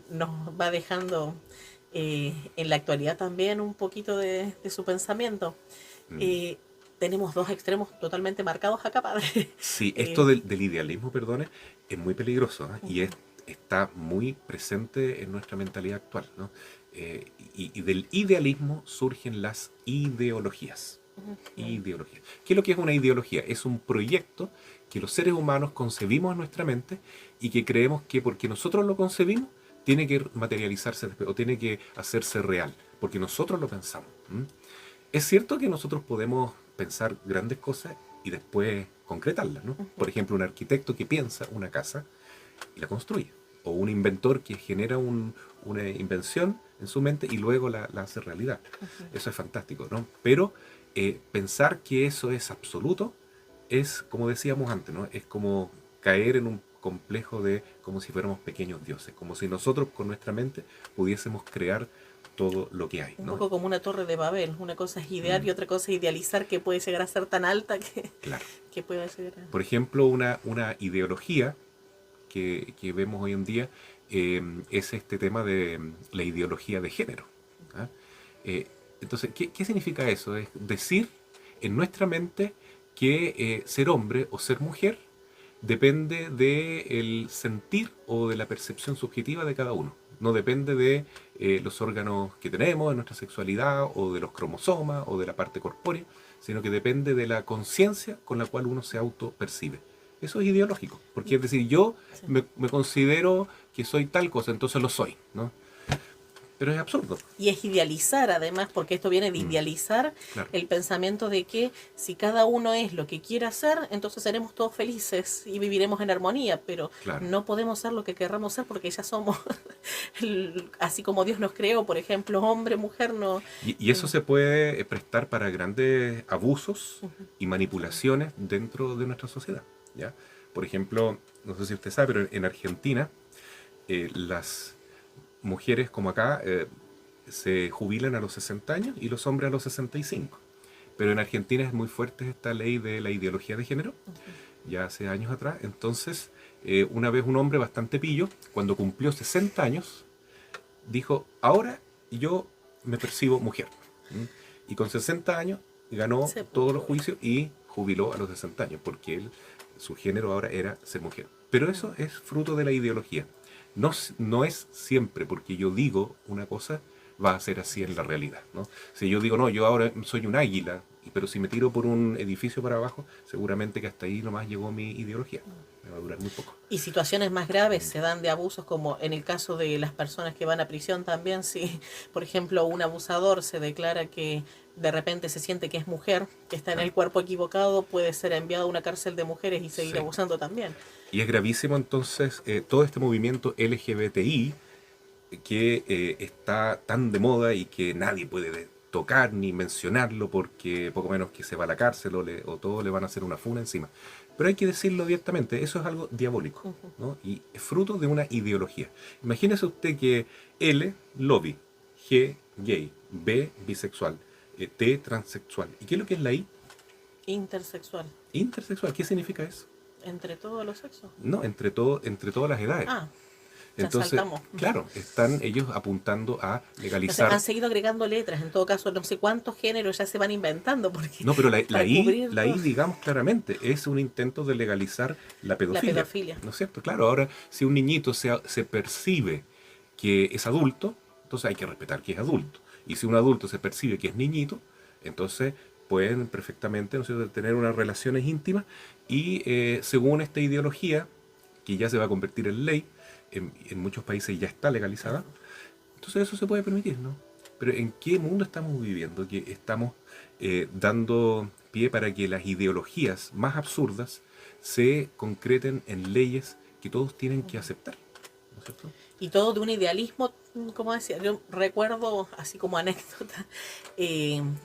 nos va dejando en la actualidad también un poquito de su pensamiento. Mm. Eh, Tenemos dos extremos totalmente marcados acá, padre. Sí, esto Eh, del idealismo, perdone, es muy peligroso, ¿eh? Y ujú, está muy presente en nuestra mentalidad actual, ¿no? Y del idealismo surgen las ideologías. ujú, Ideología. ¿Qué es lo que es una ideología? Es un proyecto que los seres humanos concebimos en nuestra mente y que creemos que porque nosotros lo concebimos, tiene que materializarse después, o tiene que hacerse real, porque nosotros lo pensamos. ¿M? Es cierto que nosotros podemos pensar grandes cosas y después concretarlas, ¿no? ujú, Por ejemplo, un arquitecto que piensa una casa y la construye. O un inventor que genera una invención en su mente y luego la hace realidad. ujú. Eso es fantástico, ¿no? Pero pensar que eso es absoluto es, como decíamos antes, ¿no? Es como caer en un complejo de como si fuéramos pequeños dioses, como si nosotros con nuestra mente pudiésemos crear todo lo que hay, Un ¿no? poco como una torre de Babel. Una cosa es idear Mm, y otra cosa es idealizar que puede llegar a ser tan alta claro. que puede llegar a... Por ejemplo, una ideología que vemos hoy en día es este tema de la ideología de género. ¿Ah? Eh, entonces, ¿qué significa eso? Es decir, en nuestra mente que ser hombre o ser mujer depende del sentir o de la percepción subjetiva de cada uno. No depende de los órganos que tenemos, de nuestra sexualidad o de los cromosomas o de la parte corpórea, sino que depende de la conciencia con la cual uno se autopercibe. Eso es ideológico, porque es decir, yo Sí. me considero que soy tal cosa, entonces lo soy, ¿no? Pero es absurdo. Y es idealizar además, porque esto viene de Mm, idealizar claro, el pensamiento de que si cada uno es lo que quiere hacer, entonces seremos todos felices y viviremos en armonía, pero claro. no podemos ser lo que querramos ser porque ya somos, así como Dios nos creó, por ejemplo, hombre, mujer, no... Y eso se puede prestar para grandes abusos Ujú, y manipulaciones dentro de nuestra sociedad, ¿ya? Por ejemplo, no sé si usted sabe, pero en Argentina las mujeres como acá se jubilan a los 60 años y los hombres a los 65. Pero en Argentina es muy fuerte esta ley de la ideología de género, ujú. ya hace años atrás. Entonces, una vez un hombre bastante pillo, cuando cumplió 60 años, dijo, ahora yo me percibo mujer. ¿Mm? Y con 60 años ganó Se todos los pudo. juicios y jubiló a los 60 años, porque él, su género ahora era ser mujer. Pero eso es fruto de la ideología. No, no es siempre porque yo digo una cosa, va a ser así en la realidad, ¿no? Si yo digo, no, yo ahora soy un águila, pero si me tiro por un edificio para abajo, seguramente que hasta ahí nomás llegó mi ideología. Me va a durar muy poco. Y situaciones más graves se dan de abusos, como en el caso de las personas que van a prisión también, si por ejemplo un abusador se declara que de repente se siente que es mujer, que está en Claro. el cuerpo equivocado, puede ser enviado a una cárcel de mujeres y seguir Sí. abusando también. Y es gravísimo entonces todo este movimiento LGBTI que está tan de moda y que nadie puede tocar ni mencionarlo porque poco menos que se va a la cárcel o todo le van a hacer una funa encima. Pero hay que decirlo abiertamente, eso es algo diabólico, Ujú. ¿no? Y es fruto de una ideología. Imagínese usted que L, lobby, G, gay, B, bisexual, T, transexual. ¿Y qué es lo que es la I? Intersexual, Intersexual. ¿Qué significa eso? entre todos los sexos. No, entre todas las edades. Ah, ya Entonces, saltamos. claro, están ellos apuntando a Entonces han legalizar. seguido agregando letras, en todo caso no sé cuántos géneros ya se van inventando porque No, pero para cubrir la todo. I, digamos claramente, es un intento de legalizar la La pedofilia. pedofilia. ¿No es cierto? Claro, ahora, si un niñito se percibe que es adulto, entonces hay que respetar que es adulto. Y si un adulto se percibe que es niñito, entonces pueden perfectamente, ¿no es cierto?, tener unas relaciones íntimas y según esta ideología, que ya se va a convertir en ley, en muchos países ya está legalizada, entonces eso se puede permitir, ¿no? Pero ¿en qué mundo estamos viviendo? Que estamos dando pie para que las ideologías más absurdas se concreten en leyes que todos tienen que aceptar, ¿no es cierto? Y todo de un idealismo, como decía, yo recuerdo, así como anécdota,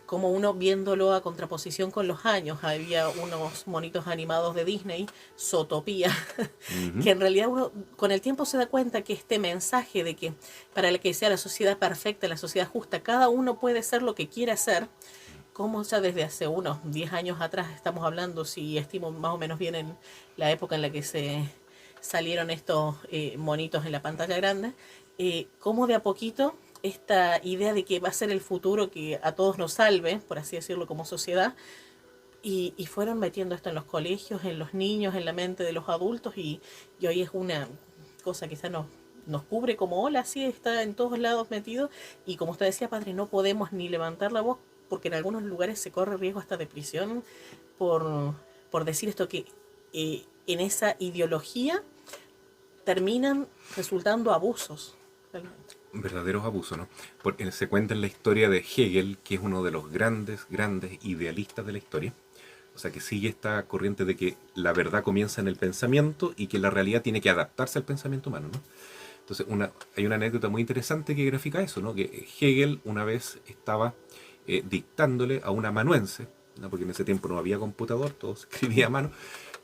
como uno viéndolo a contraposición con los años, había unos monitos animados de Disney, Zootopia, Ujú. que en realidad uno con el tiempo se da cuenta que este mensaje de que para el que sea la sociedad perfecta, la sociedad justa, cada uno puede ser lo que quiera ser, como ya desde hace unos 10 años atrás estamos hablando, si estimo más o menos bien en la época en la que se salieron estos monitos en la pantalla grande, cómo de a poquito esta idea de que va a ser el futuro que a todos nos salve, por así decirlo, como sociedad, y fueron metiendo esto en los colegios, en los niños, en la mente de los adultos, y hoy es una cosa que quizá nos cubre como ola, así está en todos lados metido, y como usted decía, padre, no podemos ni levantar la voz, porque en algunos lugares se corre riesgo hasta de prisión por, por decir esto que en esa ideología terminan resultando abusos. Realmente. Verdaderos abusos, ¿no? Porque se cuenta en la historia de Hegel, que es uno de los grandes, grandes idealistas de la historia. O sea, que sigue esta corriente de que la verdad comienza en el pensamiento y que la realidad tiene que adaptarse al pensamiento humano, ¿no? Entonces, hay una anécdota muy interesante que grafica eso, ¿no? Que Hegel una vez estaba dictándole a un amanuense, ¿no? Porque en ese tiempo no había computador, todo se escribía a mano,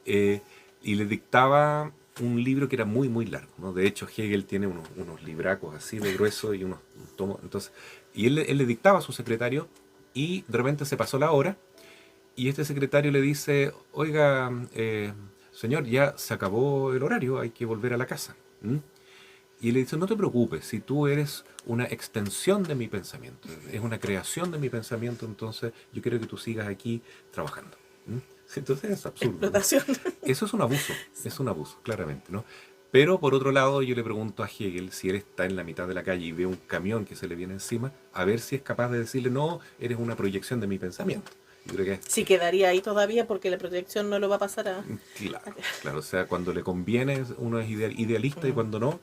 eh, y le dictaba un libro que era muy, muy largo, ¿no? De hecho, Hegel tiene unos libracos así de grueso y unos tomos. Entonces, y él le dictaba a su secretario y de repente se pasó la hora y este secretario le dice, oiga, señor, ya se acabó el horario, hay que volver a la casa. ¿Mm? Y él le dice, no te preocupes, si tú eres una extensión de mi pensamiento, es una creación de mi pensamiento, entonces yo quiero que tú sigas aquí trabajando. ¿Mm? Entonces es absurdo, ¿no? Explotación. Eso Sí. es un abuso, claramente, ¿no? Pero por otro lado, yo le pregunto a Hegel si él está en la mitad de la calle y ve un camión que se le viene encima, a ver si es capaz de decirle, no, eres una proyección de mi pensamiento. Yo creo que Sí quedaría ahí todavía porque la proyección no lo va a pasar a... claro, claro, o sea, cuando le conviene uno es idealista y cuando no,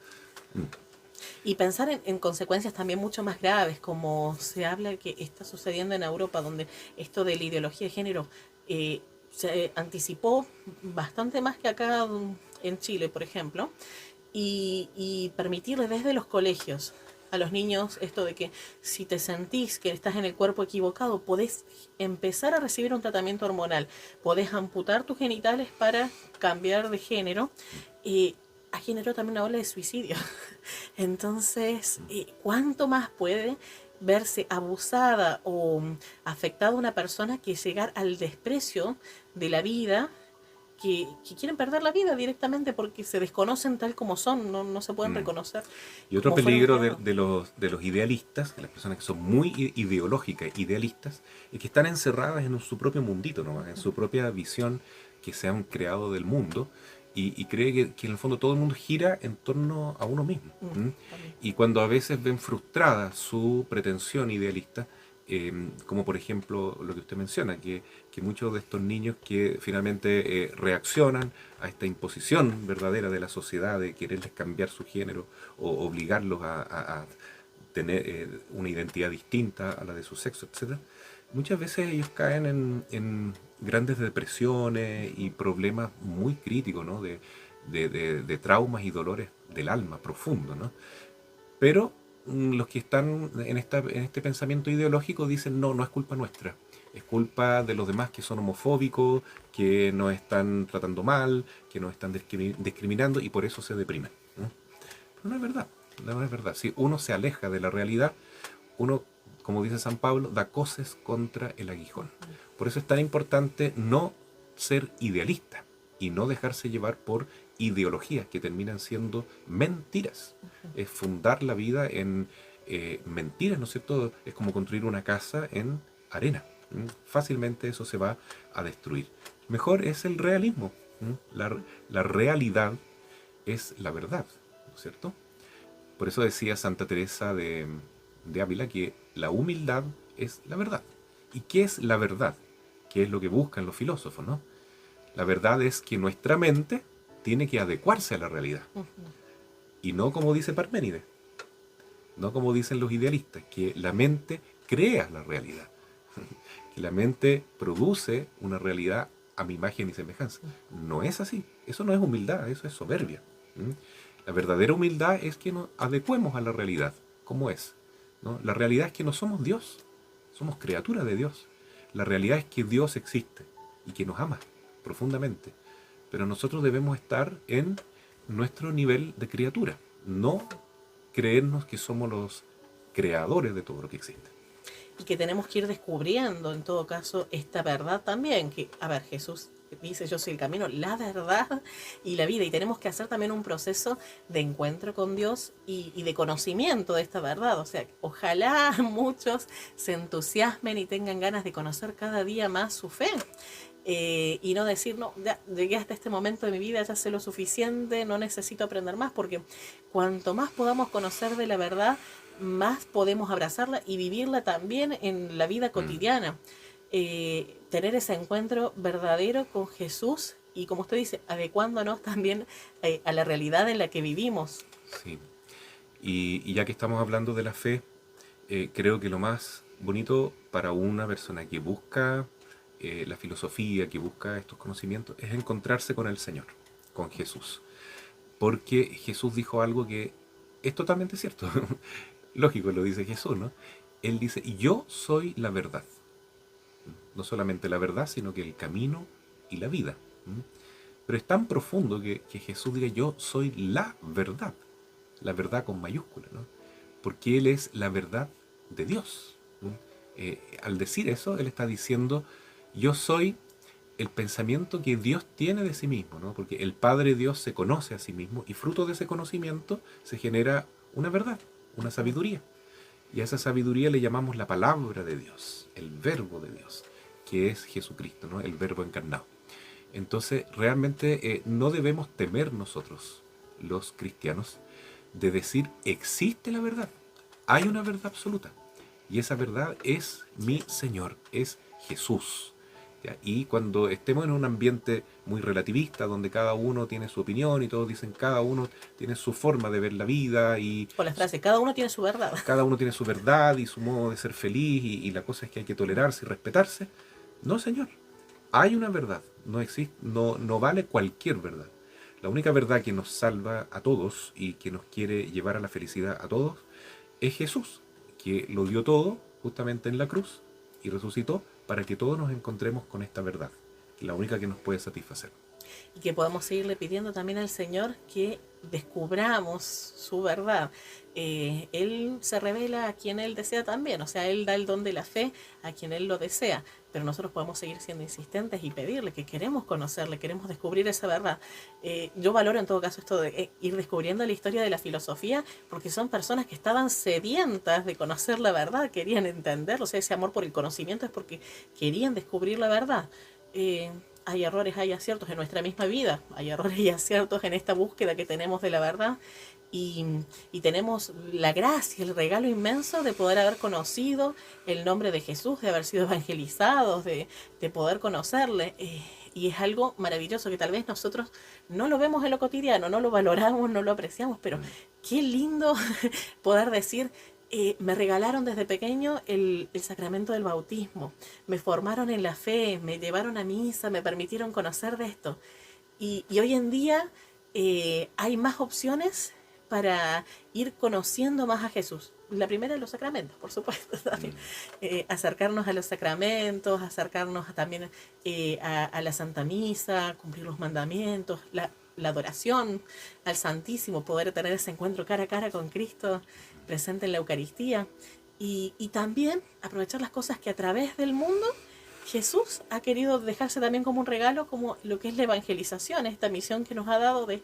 Y pensar en consecuencias también mucho más graves, como se habla que está sucediendo en Europa, donde esto de la ideología de género se anticipó bastante más que acá en Chile, por ejemplo, y permitirle desde los colegios a los niños esto de que si te sentís que estás en el cuerpo equivocado, podés empezar a recibir un tratamiento hormonal, podés amputar tus genitales para cambiar de género, eh, ha generado también una ola de suicidio. Entonces, ¿cuánto más puede verse abusada o afectada una persona que llegar al desprecio de la vida, que quieren perder la vida directamente porque se desconocen tal como son, no se pueden mm. reconocer Y otro como fueron peligro creados? de los idealistas, de las personas que son muy ideológicas, idealistas, es que están encerradas en su propio mundito, ¿no? En su propia visión que se han creado del mundo y cree que en el fondo todo el mundo gira en torno a uno mismo. ¿M? También. Y cuando a veces ven frustrada su pretensión idealista, como por ejemplo lo que usted menciona, que muchos de estos niños que finalmente reaccionan a esta imposición verdadera de la sociedad de quererles cambiar su género o obligarlos a tener una identidad distinta a la de su sexo, etcétera, muchas veces ellos caen en grandes depresiones y problemas muy críticos, ¿no? De traumas y dolores del alma profundo, ¿no? Pero los que están en este pensamiento ideológico dicen, no, no es culpa nuestra, es culpa de los demás que son homofóbicos, que nos están tratando mal, que nos están discriminando y por eso se deprimen, ¿no? Pero no es verdad, no es verdad. Si uno se aleja de la realidad, uno, como dice San Pablo, da coces contra el aguijón. Por eso es tan importante no ser idealista y no dejarse llevar por ideologías que terminan siendo mentiras. Es fundar la vida en mentiras, ¿no es cierto? Es como construir una casa en arena. ¿M? Fácilmente eso se va a destruir. Mejor es el realismo. ¿M? La realidad es la verdad, ¿no es cierto? Por eso decía Santa Teresa de Ávila que la humildad es la verdad. ¿Y qué es la verdad? que es lo que buscan los filósofos, ¿no? La verdad es que nuestra mente tiene que adecuarse a la realidad. Y no como dice Parménides, no como dicen los idealistas, que la mente crea la realidad. Que la mente produce una realidad a mi imagen y semejanza. No es así. Eso no es humildad, eso es soberbia. ¿Mm? La verdadera humildad es que nos adecuemos a la realidad, como es, ¿no? La realidad es que no somos Dios, somos criaturas de Dios. La realidad es que Dios existe y que nos ama profundamente. Pero nosotros debemos estar en nuestro nivel de criatura, no creernos que somos los creadores de todo lo que existe. Y que tenemos que ir descubriendo, en todo caso, esta verdad también, que, a ver, Jesús dice, yo soy el camino, la verdad y la vida, y tenemos que hacer también un proceso de encuentro con Dios y de conocimiento de esta verdad. O sea, ojalá muchos se entusiasmen y tengan ganas de conocer cada día más su fe. Y no decir, no, ya llegué hasta este momento de mi vida, ya sé lo suficiente, no necesito aprender más, porque cuanto más podamos conocer de la verdad, más podemos abrazarla y vivirla también en la vida cotidiana. Tener ese encuentro verdadero con Jesús y, como usted dice, adecuándonos también a la realidad en la que vivimos. Sí. Y ya que estamos hablando de la fe, creo que lo más bonito para una persona que busca la filosofía, que busca estos conocimientos, es encontrarse con el Señor, con Jesús. Porque Jesús dijo algo que es totalmente cierto. Lógico, lo dice Jesús, ¿no? Él dice, yo soy la verdad. No solamente la verdad, sino que el camino y la vida. ¿Mm? Pero es tan profundo que Jesús diga, yo soy la verdad con mayúscula, ¿no? Porque Él es la verdad de Dios. ¿Mm? Al decir eso, Él está diciendo, yo soy el pensamiento que Dios tiene de sí mismo, ¿no? Porque el Padre Dios se conoce a sí mismo y fruto de ese conocimiento se genera una verdad, una sabiduría. Y a esa sabiduría le llamamos la palabra de Dios, el verbo de Dios, que es Jesucristo, ¿no? El verbo encarnado. Entonces, realmente no debemos temer nosotros, los cristianos, de decir, existe la verdad, hay una verdad absoluta, y esa verdad es mi Señor, es Jesús. ¿Ya? Y cuando estemos en un ambiente muy relativista, donde cada uno tiene su opinión y todos dicen cada uno tiene su forma de ver la vida y Por la frase, cada uno tiene su verdad. cada uno tiene su verdad y su modo de ser feliz y la cosa es que hay que tolerarse y respetarse, no, señor, hay una verdad, no existe, no vale cualquier verdad. La única verdad que nos salva a todos y que nos quiere llevar a la felicidad a todos es Jesús, que lo dio todo justamente en la cruz y resucitó para que todos nos encontremos con esta verdad, la única que nos puede satisfacer. Y que podamos seguirle pidiendo también al Señor que descubramos su verdad. Él se revela a quien Él desea también, o sea, Él da el don de la fe a quien Él lo desea, pero nosotros podemos seguir siendo insistentes y pedirle que queremos conocerle, queremos descubrir esa verdad. Yo valoro en todo caso esto de ir descubriendo la historia de la filosofía, porque son personas que estaban sedientas de conocer la verdad, querían entenderlo, o sea, ese amor por el conocimiento es porque querían descubrir la verdad. Hay errores, hay aciertos en nuestra misma vida, hay errores y aciertos en esta búsqueda que tenemos de la verdad y tenemos la gracia, el regalo inmenso de poder haber conocido el nombre de Jesús, de haber sido evangelizados, de poder conocerle. Y es algo maravilloso que tal vez nosotros no lo vemos en lo cotidiano, no lo valoramos, no lo apreciamos, pero qué lindo poder decir, me regalaron desde pequeño el sacramento del bautismo, me formaron en la fe, me llevaron a misa, me permitieron conocer de esto. Y hoy en día hay más opciones para ir conociendo más a Jesús. La primera es los sacramentos, por supuesto, también. Acercarnos a los sacramentos, acercarnos también a la Santa Misa, cumplir los mandamientos, la adoración al Santísimo, poder tener ese encuentro cara a cara con Cristo presente en la Eucaristía y también aprovechar las cosas que a través del mundo Jesús ha querido dejarse también como un regalo, como lo que es la evangelización, esta misión que nos ha dado de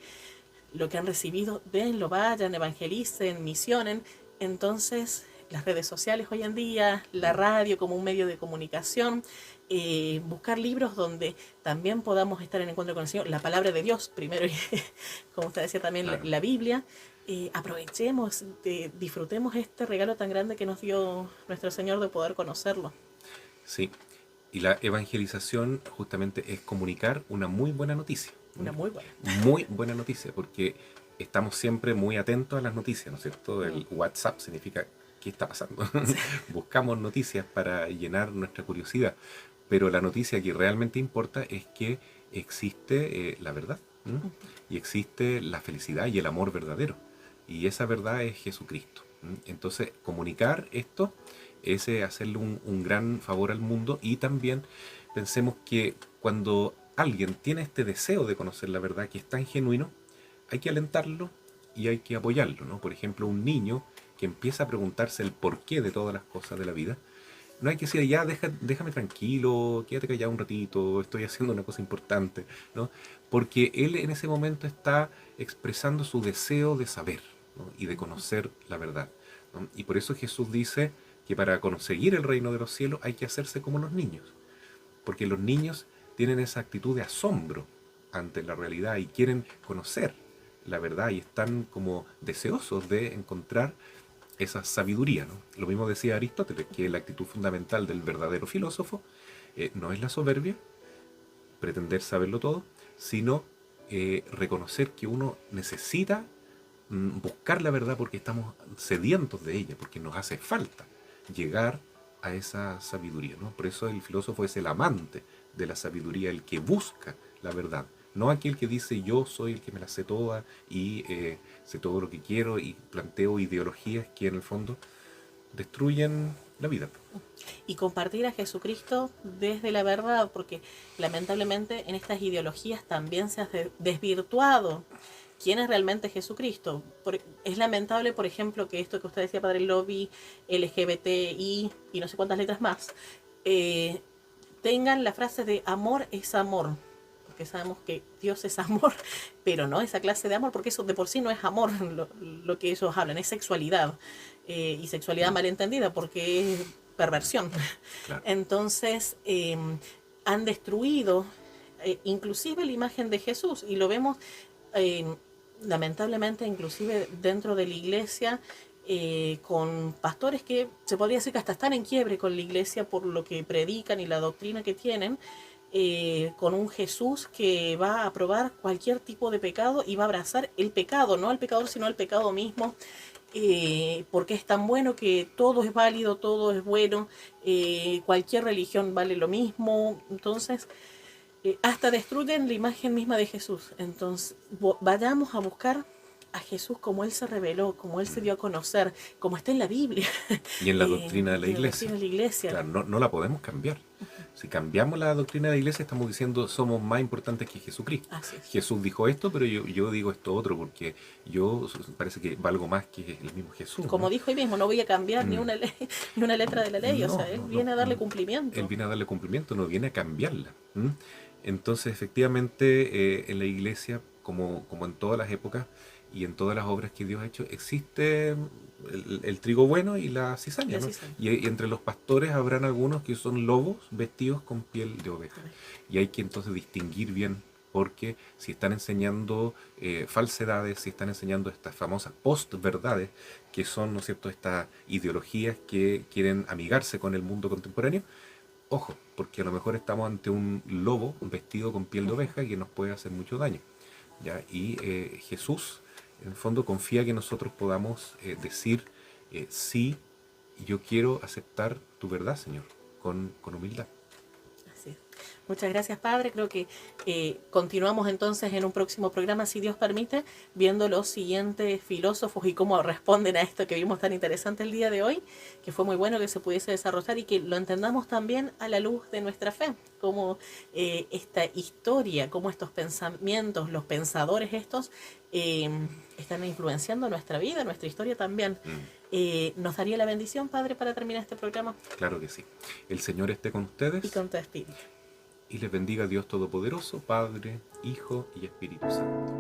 lo que han recibido, denlo, vayan, evangelicen, misionen. Entonces, las redes sociales hoy en día, la radio como un medio de comunicación, buscar libros donde también podamos estar en encuentro con el Señor, la palabra de Dios, primero, como usted decía también, Claro. la Biblia. Aprovechemos, disfrutemos este regalo tan grande que nos dio nuestro Señor de poder conocerlo. Sí. Y la evangelización justamente es comunicar una muy buena noticia. Una muy buena. Muy buena noticia, porque estamos siempre muy atentos a las noticias, ¿no es cierto? El WhatsApp significa ¿qué está pasando? Buscamos noticias para llenar nuestra curiosidad, pero la noticia que realmente importa es que existe la verdad, ¿m? Y existe la felicidad y el amor verdadero, y esa verdad es Jesucristo. ¿M? Entonces, comunicar esto es hacerle un gran favor al mundo, y también pensemos que cuando alguien tiene este deseo de conocer la verdad que es tan genuino, hay que alentarlo y hay que apoyarlo, ¿no? Por ejemplo, un niño que empieza a preguntarse el porqué de todas las cosas de la vida, no hay que decir, ya, déjame tranquilo, quédate callado un ratito, estoy haciendo una cosa importante, ¿no? Porque él en ese momento está expresando su deseo de saber, ¿no? Y de conocer la verdad, ¿no? Y por eso Jesús dice que para conseguir el reino de los cielos hay que hacerse como los niños, porque los niños tienen esa actitud de asombro ante la realidad y quieren conocer la verdad y están como deseosos de encontrar esa sabiduría, ¿no? Lo mismo decía Aristóteles, que la actitud fundamental del verdadero filósofo no es la soberbia, pretender saberlo todo, sino reconocer que uno necesita buscar la verdad porque estamos sedientos de ella, porque nos hace falta llegar a esa sabiduría, ¿no? Por eso el filósofo es el amante de la sabiduría, el que busca la verdad, no aquel que dice yo soy el que me la sé toda y sé todo lo que quiero y planteo ideologías que en el fondo destruyen la vida. Y compartir a Jesucristo desde la verdad, porque lamentablemente en estas ideologías también se ha desvirtuado quién es realmente Jesucristo. Es lamentable, por ejemplo, que esto que usted decía, Padre, el lobby LGBTI y no sé cuántas letras más, tengan la frase de amor es amor, porque sabemos que Dios es amor, pero no esa clase de amor, porque eso de por sí no es amor, lo que ellos hablan, es sexualidad, y sexualidad malentendida, porque es perversión. Claro. Entonces, han destruido inclusive la imagen de Jesús, y lo vemos lamentablemente inclusive dentro de la iglesia, con pastores que se podría decir que hasta están en quiebre con la iglesia por lo que predican y la doctrina que tienen, con un Jesús que va a aprobar cualquier tipo de pecado y va a abrazar el pecado, no al pecador sino al pecado mismo, porque es tan bueno que todo es válido, todo es bueno, cualquier religión vale lo mismo. Entonces hasta destruyen la imagen misma de Jesús. Entonces vayamos a buscar a Jesús como Él se reveló, como Él se dio a conocer, como está en la Biblia. Y en la doctrina de la En la iglesia. doctrina de la iglesia. Claro, no la podemos cambiar. Si cambiamos la doctrina de la iglesia, estamos diciendo somos más importantes que Jesucristo. Así es. Jesús dijo esto, pero yo digo esto otro, porque yo parece que valgo más que el mismo Jesús, Como ¿no? dijo hoy mismo, no voy a cambiar ni una ley, ni una letra de la ley. No, O sea, Él no, viene a darle no. cumplimiento. Él viene a darle cumplimiento, no viene a cambiarla. ¿M? Entonces, efectivamente, en la iglesia, como en todas las épocas y en todas las obras que Dios ha hecho, existe el trigo bueno y la cizaña, ¿no? Y entre los pastores habrán algunos que son lobos vestidos con piel de oveja. Y hay que entonces distinguir bien, porque si están enseñando falsedades, si están enseñando estas famosas post-verdades, que son, ¿no es cierto?, estas ideologías que quieren amigarse con el mundo contemporáneo, ojo, porque a lo mejor estamos ante un lobo vestido con piel de oveja que nos puede hacer mucho daño, ¿ya? Y Jesús, en el fondo, confía que nosotros podamos decir, sí, yo quiero aceptar tu verdad, Señor, con humildad. Así es. Muchas gracias, Padre. Creo que continuamos entonces en un próximo programa, si Dios permite, viendo los siguientes filósofos y cómo responden a esto que vimos tan interesante el día de hoy, que fue muy bueno que se pudiese desarrollar y que lo entendamos también a la luz de nuestra fe, cómo esta historia, cómo estos pensamientos, los pensadores estos, están influenciando nuestra vida, nuestra historia también. ¿Nos daría la bendición, Padre, para terminar este programa? Claro que sí. El Señor esté con ustedes. Y con tu espíritu. Y les bendiga Dios Todopoderoso, Padre, Hijo y Espíritu Santo.